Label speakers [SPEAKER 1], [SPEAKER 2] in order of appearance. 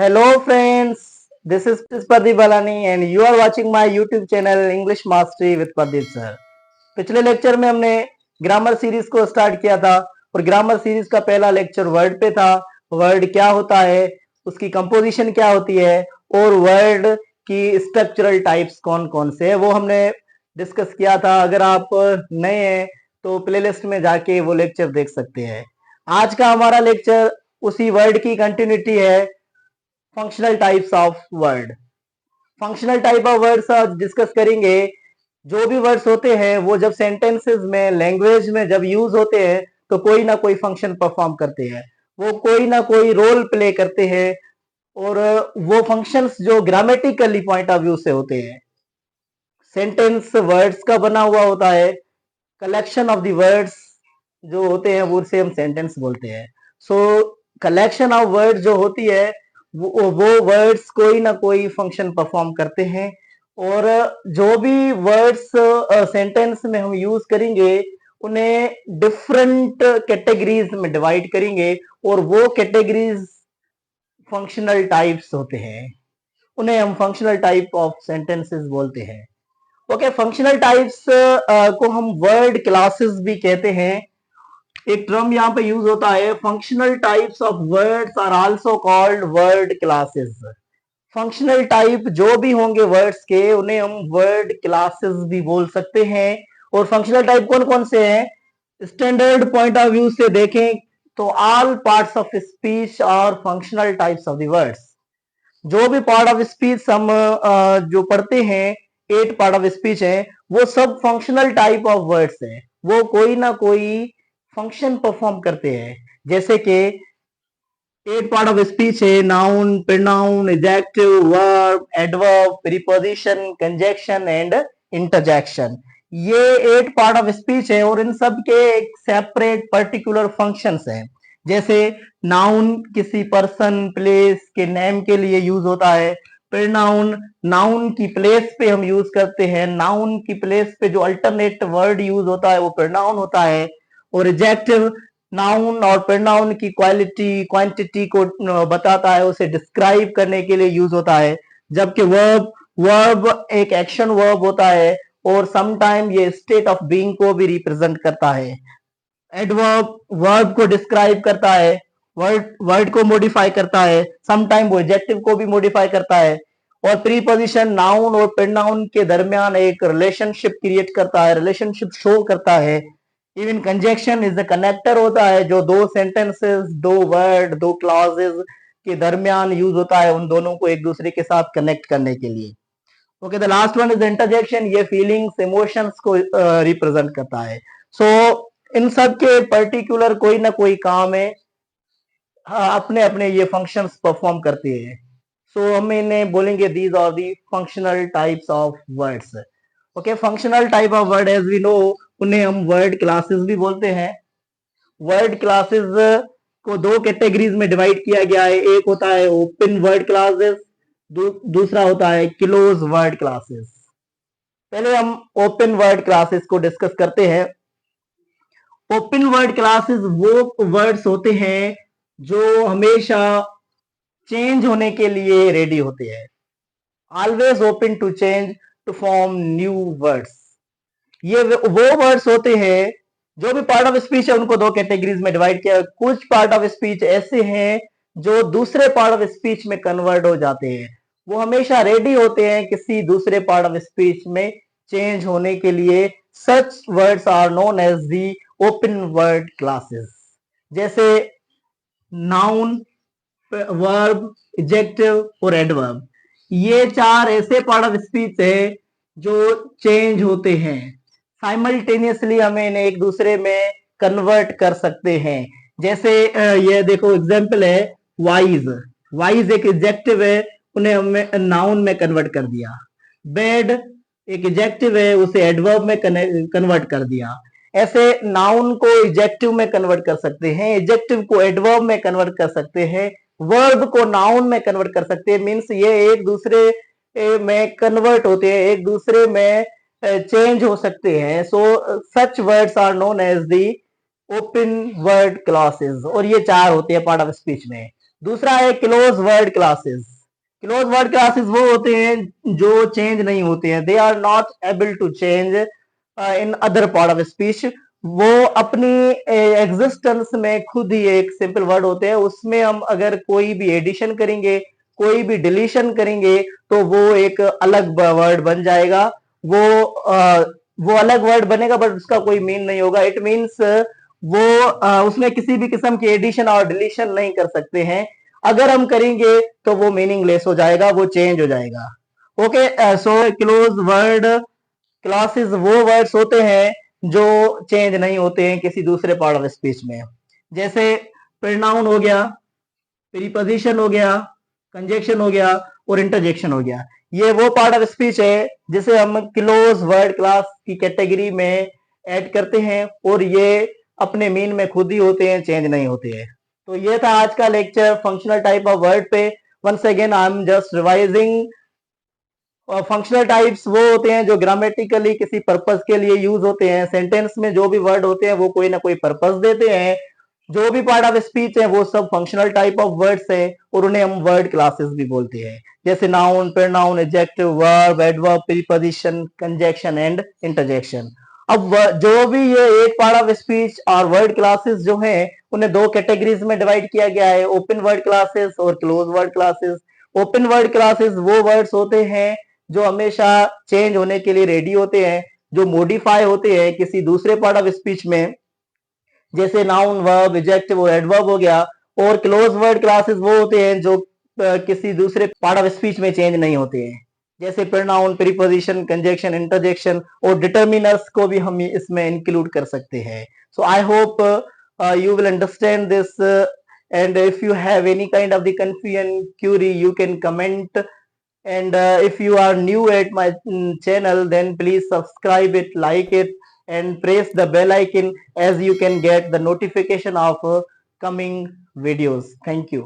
[SPEAKER 1] Hello friends, this is Pradeep Balani and you are watching my YouTube channel English Mastery with Pradeep sir. पिछले lecture में हमने grammar series को start किया था और grammar series का पहला लेक्चर वर्ड पे था। वर्ड क्या होता है, उसकी कंपोजिशन क्या होती है और वर्ड की स्ट्रक्चरल टाइप्स कौन कौन से है वो हमने डिस्कस किया था। अगर आप नए हैं तो प्लेलिस्ट में जाके वो लेक्चर देख सकते हैं। आज का हमारा लेक्चर उसी वर्ड की कंटिन्यूटी है, functional types of word. Functional type of words discuss करेंगे। जो भी वर्ड्स होते हैं वो जब सेंटेंसेस में, लैंग्वेज में जब यूज होते हैं तो कोई ना कोई फंक्शन परफॉर्म करते हैं, वो कोई ना कोई रोल प्ले करते हैं और वो फंक्शंस जो ग्रामेटिकली पॉइंट ऑफ व्यू से होते हैं। सेंटेंस वर्ड्स का बना हुआ होता है, कलेक्शन ऑफ द वर्ड्स जो होते हैं वो उसे हम सेंटेंस बोलते हैं। सो कलेक्शन ऑफ वर्ड जो होती है वो वर्ड्स कोई ना कोई फंक्शन परफॉर्म करते हैं और जो भी वर्ड्स सेंटेंस में हम यूज करेंगे उन्हें डिफरेंट कैटेगरीज में डिवाइड करेंगे और वो कैटेगरीज फंक्शनल टाइप्स होते हैं, उन्हें हम फंक्शनल टाइप ऑफ सेंटेंसेस बोलते हैं। ओके, फंक्शनल टाइप्स को हम वर्ड क्लासेस भी कहते हैं। एक टर्म यहाँ पे यूज होता है, functional types of words are also called word classes. Functional type जो भी होंगे वर्ड्स के उन्हें हम वर्ड क्लासेस भी बोल सकते हैं। और फंक्शनल टाइप कौन कौन से हैं? स्टैंडर्ड पॉइंट ऑफ व्यू से देखें तो ऑल पार्ट्स ऑफ स्पीच और functional types of the words. जो भी पार्ट ऑफ स्पीच हम जो पढ़ते हैं, 8 पार्ट ऑफ स्पीच है, वो सब फंक्शनल टाइप ऑफ वर्ड्स हैं। वो कोई ना कोई फंक्शन परफॉर्म करते हैं। जैसे कि 8 पार्ट ऑफ स्पीच है, noun, pronoun, adjective, verb, adverb, preposition, conjunction and interjection. ये 8 पार्ट ऑफ स्पीच है और इन सब के एक सेपरेट पर्टिकुलर फंक्शंस हैं। जैसे नाउन किसी पर्सन, प्लेस के नेम के लिए यूज होता है। प्रोनाउन नाउन की प्लेस पे हम यूज करते हैं, नाउन की प्लेस पे जो अल्टरनेट वर्ड यूज होता है वो प्रोनाउन होता है। और एडजेक्टिव नाउन और प्रोनाउन की क्वालिटी, क्वांटिटी को बताता है, उसे डिस्क्राइब करने के लिए यूज होता है। जबकि वर्ब वर्ब एक एक्शन वर्ब होता है और समटाइम ये स्टेट ऑफ बीइंग को भी रिप्रेजेंट करता है। एडवर्ब वर्ब को डिस्क्राइब करता है, वर्ड वर्ड को मॉडिफाई करता है, समटाइम वो एडजेक्टिव को भी मॉडिफाई करता है। और प्रीपोजिशन नाउन और प्रोनाउन के दरमियान एक रिलेशनशिप क्रिएट करता है, रिलेशनशिप शो करता है। Even conjunction is the connector होता है, जो दो सेंटेंसेस, दो वर्ड, दो क्लॉजेस के दरमियान यूज होता है उन दोनों को एक दूसरे के साथ कनेक्ट करने के लिए। Okay, the last one is interjection. ये फीलिंग्स, इमोशंस को रिप्रेजेंट करता है। सो इन सब के पर्टिकुलर कोई ना कोई काम है, अपने अपने ये फंक्शंस परफॉर्म करते हैं। सो हम इन्हें बोलेंगे these are the functional types of words. Okay, functional type of word as we know उन्हें हम वर्ड क्लासेस भी बोलते हैं। वर्ड क्लासेस को दो कैटेगरीज में डिवाइड किया गया है। एक होता है ओपन वर्ड क्लासेस, दूसरा होता है क्लोज वर्ड क्लासेस। पहले हम ओपन वर्ड क्लासेस को डिस्कस करते हैं। ओपन वर्ड क्लासेस वो वर्ड्स होते हैं जो हमेशा चेंज होने के लिए रेडी होते हैं, always open to change, to form new words. ये वो वर्ड्स होते हैं, जो भी पार्ट ऑफ स्पीच है उनको दो कैटेगरीज में डिवाइड किया। कुछ पार्ट ऑफ स्पीच ऐसे हैं जो दूसरे पार्ट ऑफ स्पीच में कन्वर्ट हो जाते हैं, वो हमेशा रेडी होते हैं किसी दूसरे पार्ट ऑफ स्पीच में चेंज होने के लिए। Such words are known as the open word classes. जैसे नाउन, वर्ब, एडजेक्टिव और एडवर्ब, ये चार ऐसे पार्ट ऑफ स्पीच है जो चेंज होते हैं साइमल्टेनियसली, हमें इन्हें एक दूसरे में कन्वर्ट कर सकते हैं। जैसे ये देखो एग्जांपल है वाइज। वाइज एक एडजेक्टिव है, उन्हें हमने नाउन में कन्वर्ट कर दिया। बेड एक एडजेक्टिव है, उसे एडवर्ब में कन्वर्ट कर दिया। ऐसे नाउन को एडजेक्टिव में कन्वर्ट कर सकते हैं, एडजेक्टिव को एडवर्ब में कन्वर्ट कर सकते हैं, वर्ब को नाउन में कन्वर्ट कर सकते हैं। मीन्स ये एक दूसरे में कन्वर्ट होते हैं, एक दूसरे में चेंज हो सकते हैं। So such words are known as the open word classes. और ये चार होते हैं पार्ट ऑफ स्पीच में। दूसरा है close word classes. Close word classes वो होते हैं जो चेंज नहीं होते हैं, they are not able to change in other part of speech. वो अपनी एग्जिस्टेंस में खुद ही एक सिंपल वर्ड होते हैं, उसमें हम अगर कोई भी एडिशन करेंगे, कोई भी डिलीशन करेंगे तो वो एक अलग वर्ड बन जाएगा। वो अलग वर्ड बनेगा बट उसका कोई मीन नहीं होगा। इट मीन्स वो उसमें किसी भी किस्म की एडिशन और डिलीशन नहीं कर सकते हैं। अगर हम करेंगे तो वो मीनिंगलेस हो जाएगा, वो चेंज हो जाएगा। Okay, so close word classes वो वर्ड्स होते हैं जो चेंज नहीं होते हैं किसी दूसरे पार्ट ऑफ स्पीच में। जैसे प्रोनाउन हो गया, प्रीपोजिशन हो गया, कंजक्शन हो गया और इंटरजेक्शन हो गया। ये वो पार्ट ऑफ स्पीच है जिसे हम क्लोज वर्ड क्लास की कैटेगरी में ऐड करते हैं और ये अपने मीन में खुद ही होते हैं, चेंज नहीं होते हैं। तो ये था आज का lecture functional type of word पे। Once again I am just revising. Functional types वो होते हैं जो ग्रामेटिकली किसी पर्पस के लिए यूज होते हैं। सेंटेंस में जो भी वर्ड होते हैं वो कोई ना कोई पर्पस देते हैं। जो भी पार्ट ऑफ स्पीच है वो सब फंक्शनल टाइप ऑफ वर्ड्स हैं और उन्हें हम वर्ड क्लासेस भी बोलते हैं, जैसे noun, pronoun, adjective, verb, adverb, preposition, conjunction and interjection. अब जो भी ये एक पार्ट ऑफ स्पीच और वर्ड क्लासेस जो हैं उन्हें दो कैटेगरीज में डिवाइड किया गया है, ओपन वर्ड क्लासेस और close word classes. Open word classes वो वर्ड्स होते हैं जो हमेशा चेंज होने के लिए रेडी होते हैं, जो मॉडिफाई होते हैं किसी दूसरे पार्ट ऑफ स्पीच में, जैसे नाउन, वर्ब, एडजेक्टिव और एडवर्ब हो गया। और क्लोज वर्ड क्लासेस वो होते हैं जो किसी दूसरे पार्ट ऑफ स्पीच में चेंज नहीं होते हैं, जैसे प्रोनाउन, प्रीपोजिशन, कंजक्शन, इंटरजेक्शन और डिटर्मिनर्स को भी हम इसमें इंक्लूड कर सकते हैं। So I hope you will understand this, and if you have any kind of the confusion, query, you can comment. And if you are new at my channel, then please subscribe it, like it, and press the bell icon as you can get the notification of coming videos. Thank you.